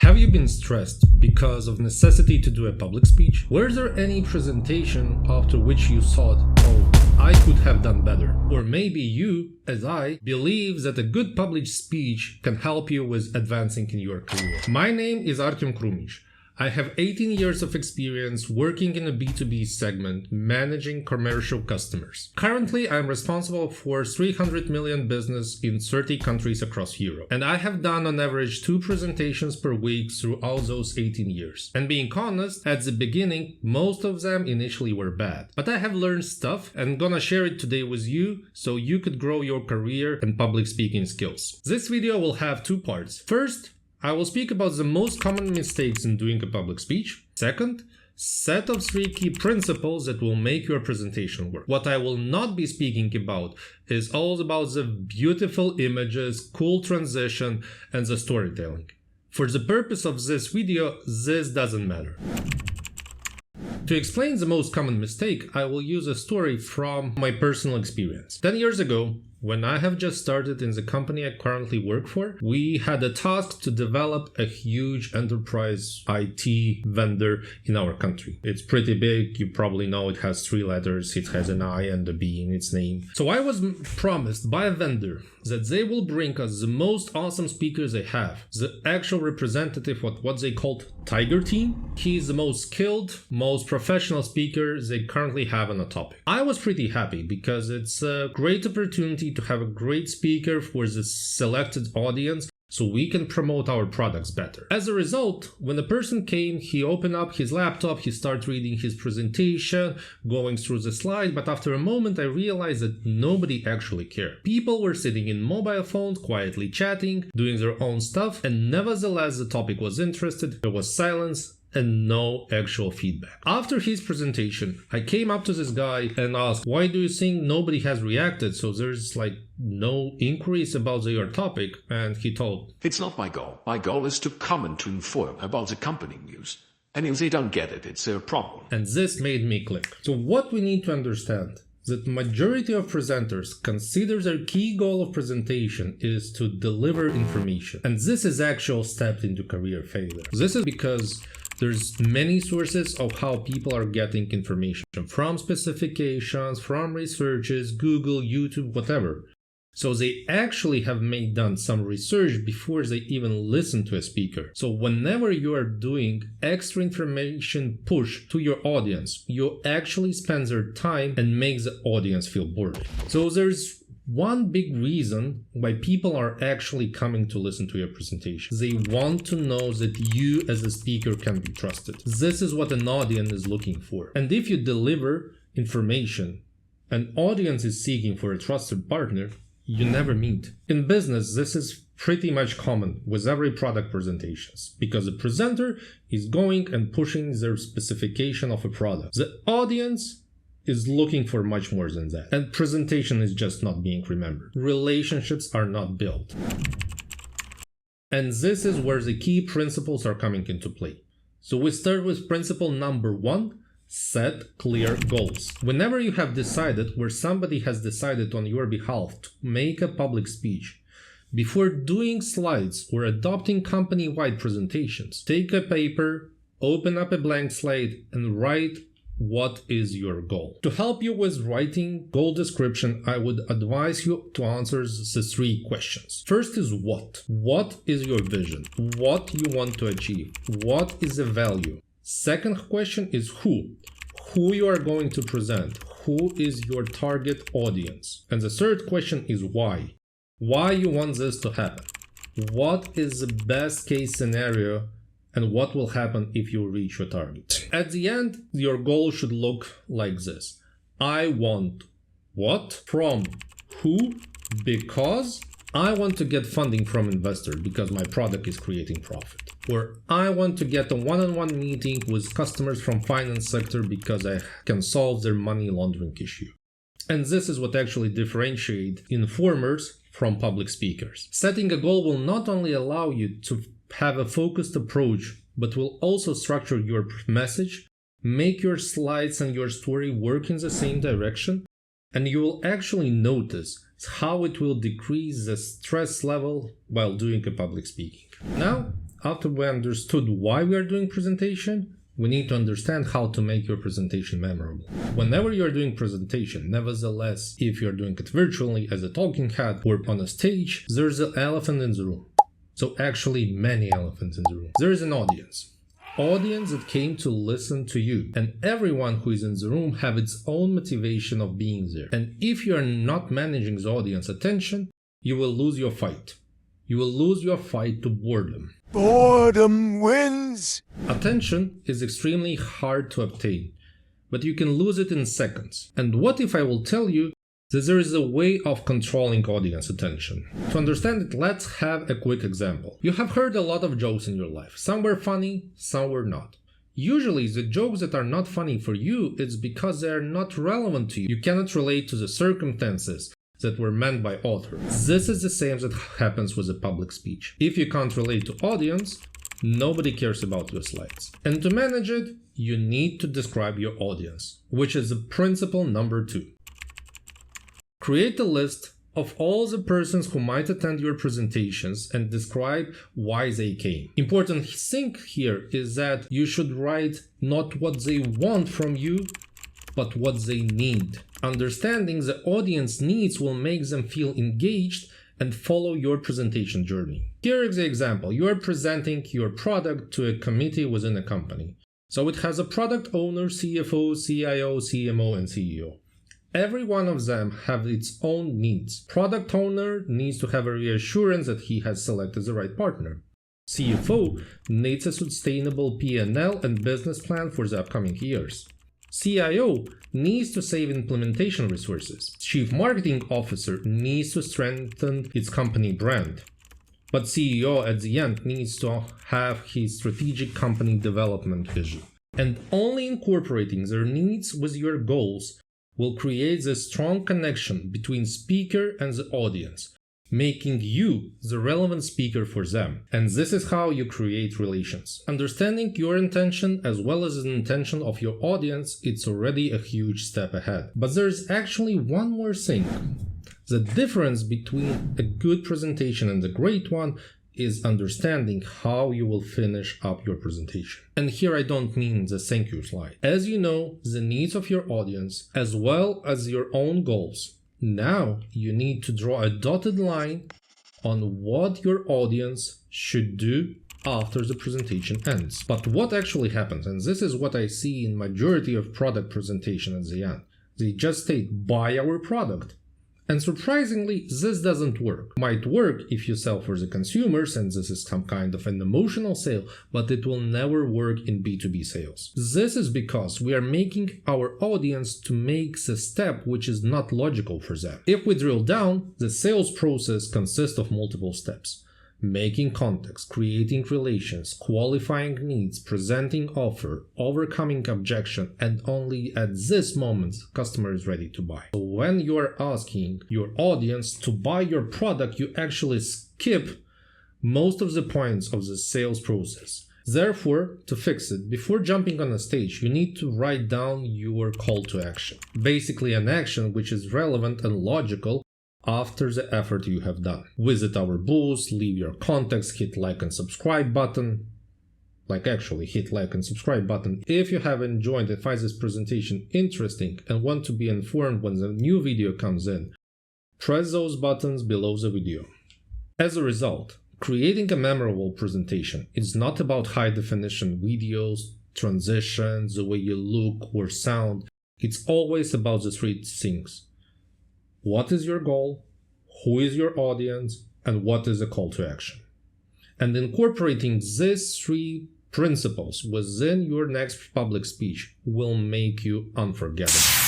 Have you been stressed because of necessity to do a public speech? Was there any presentation after which you thought, oh, I could have done better? Or maybe you, as I, believe that a good public speech can help you with advancing in your career. My name is Artem Krumich. I have 18 years of experience working in a B2B segment, managing commercial customers. Currently, I'm responsible for 300 million business in 30 countries across Europe. And I have done on average 2 presentations per week throughout those 18 years. And being honest, at the beginning, most of them initially were bad. But I have learned stuff and gonna share it today with you so you could grow your career and public speaking skills. This video will have 2 parts. First, I will speak about the most common mistakes in doing a public speech. Second, set of 3 key principles that will make your presentation work. What I will not be speaking about is all about the beautiful images, cool transition, and the storytelling. For the purpose of this video, this doesn't matter. To explain the most common mistake, I will use a story from my personal experience. 10 years ago, when I have just started in the company I currently work for, we had a task to develop a huge enterprise IT vendor in our country. It's pretty big, you probably know it has 3 letters, it has an I and a B in its name. So I was promised by a vendor that they will bring us the most awesome speakers they have, the actual representative of what they called Tiger Team. He's the most skilled, most professional speaker they currently have on a topic. I was pretty happy because it's a great opportunity to have a great speaker for the selected audience so we can promote our products better. As a result, when the person came, he opened up his laptop, he started reading his presentation, going through the slide, but after a moment I realized that nobody actually cared. People were sitting in mobile phones, quietly chatting, doing their own stuff, and nevertheless the topic was interested, there was silence, and no actual feedback. After his presentation, I came up to this guy and asked, why do you think nobody has reacted? So there's like no inquiries about your topic. And he told, it's not my goal. My goal is to comment to inform about the company news. And if they don't get it, it's their problem. And this made me click. So what we need to understand that majority of presenters consider their key goal of presentation is to deliver information. And this is actual step into career failure. This is because there's many sources of how people are getting information, from specifications, from researches, Google, YouTube, whatever. So they actually have done some research before they even listen to a speaker. So whenever you are doing extra information push to your audience, you actually spend their time and make the audience feel bored. So there's one big reason why people are actually coming to listen to your presentation. They want to know that you as a speaker can be trusted. This is what an audience is looking for. And if you deliver information, an audience is seeking for a trusted partner, you never meet. In business, this is pretty much common with every product presentations, because the presenter is going and pushing their specification of a product. The audience is looking for much more than that. And presentation is just not being remembered. Relationships are not built. And this is where the key principles are coming into play. So we start with principle number 1, set clear goals. Whenever you have decided, where somebody has decided on your behalf to make a public speech, before doing slides or adopting company-wide presentations, take a paper, open up a blank slate and write what is your goal. To help you with writing goal description, I would advise you to answer the 3 questions. First is what? What is your vision? What you want to achieve? What is the value? Second question is who? Who you are going to present? Who is your target audience? And the third question is why? Why you want this to happen? What is the best case scenario? And what will happen if you reach your target? At the end, your goal should look like this. I want what? From who? Because I want to get funding from investor because my product is creating profit. Or I want to get a one-on-one meeting with customers from finance sector because I can solve their money laundering issue. And this is what actually differentiates informers from public speakers. Setting a goal will not only allow you to have a focused approach, but will also structure your message, make your slides and your story work in the same direction, and you will actually notice how it will decrease the stress level while doing a public speaking. Now, after we understood why we are doing presentation, we need to understand how to make your presentation memorable. Whenever you're doing presentation, nevertheless, if you're doing it virtually as a talking head or on a stage, there's an elephant in the room. So actually many elephants in the room. There is an audience that came to listen to you, and everyone who is in the room have its own motivation of being there. And if you are not managing the audience attention, you will lose your fight. You will lose your fight to boredom. Boredom wins! Attention is extremely hard to obtain, but you can lose it in seconds. And what if I will tell you that there is a way of controlling audience attention? To understand it, let's have a quick example. You have heard a lot of jokes in your life. Some were funny, some were not. Usually the jokes that are not funny for you, it's because they are not relevant to you. You cannot relate to the circumstances that were meant by author. This is the same that happens with a public speech. If you can't relate to audience, nobody cares about your slides. And to manage it, you need to describe your audience, which is the principle number 2. Create a list of all the persons who might attend your presentations and describe why they came. Important thing here is that you should write not what they want from you, but what they need. Understanding the audience needs will make them feel engaged and follow your presentation journey. Here is the example. You are presenting your product to a committee within a company. So it has a product owner, CFO, CIO, CMO, and CEO. Every one of them have its own needs. Product owner needs to have a reassurance that he has selected the right partner. CFO needs a sustainable P&L and business plan for the upcoming years. CIO needs to save implementation resources. Chief Marketing Officer needs to strengthen its company brand. But CEO at the end needs to have his strategic company development vision. And only incorporating their needs with your goals will create a strong connection between speaker and the audience, making you the relevant speaker for them. And this is how you create relations. Understanding your intention as well as the intention of your audience, it's already a huge step ahead. But there's actually one more thing. The difference between a good presentation and a great one is understanding how you will finish up your presentation. And here I don't mean the thank you slide. As you know, the needs of your audience as well as your own goals. Now you need to draw a dotted line on what your audience should do after the presentation ends. But what actually happens, and this is what I see in majority of product presentation at the end, they just state buy our product. And surprisingly, this doesn't work. Might work if you sell for the consumers and this is some kind of an emotional sale, but it will never work in B2B sales. This is because we are making our audience to make the step which is not logical for them. If we drill down, the sales process consists of multiple steps. Making context, creating relations, qualifying needs, presenting offer, overcoming objection, and only at this moment customer is ready to buy. So when you are asking your audience to buy your product, you actually skip most of the points of the sales process. Therefore, to fix it, before jumping on a stage, you need to write down your call to action. Basically an action which is relevant and logical after the effort you have done. Visit our booth, leave your contacts, hit like and subscribe button. Hit like and subscribe button. If you have enjoyed and find this presentation interesting and want to be informed when the new video comes in, press those buttons below the video. As a result, creating a memorable presentation is not about high definition videos, transitions, the way you look or sound. It's always about the 3 things. What is your goal? Who is your audience? And what is the call to action? And incorporating these 3 principles within your next public speech will make you unforgettable.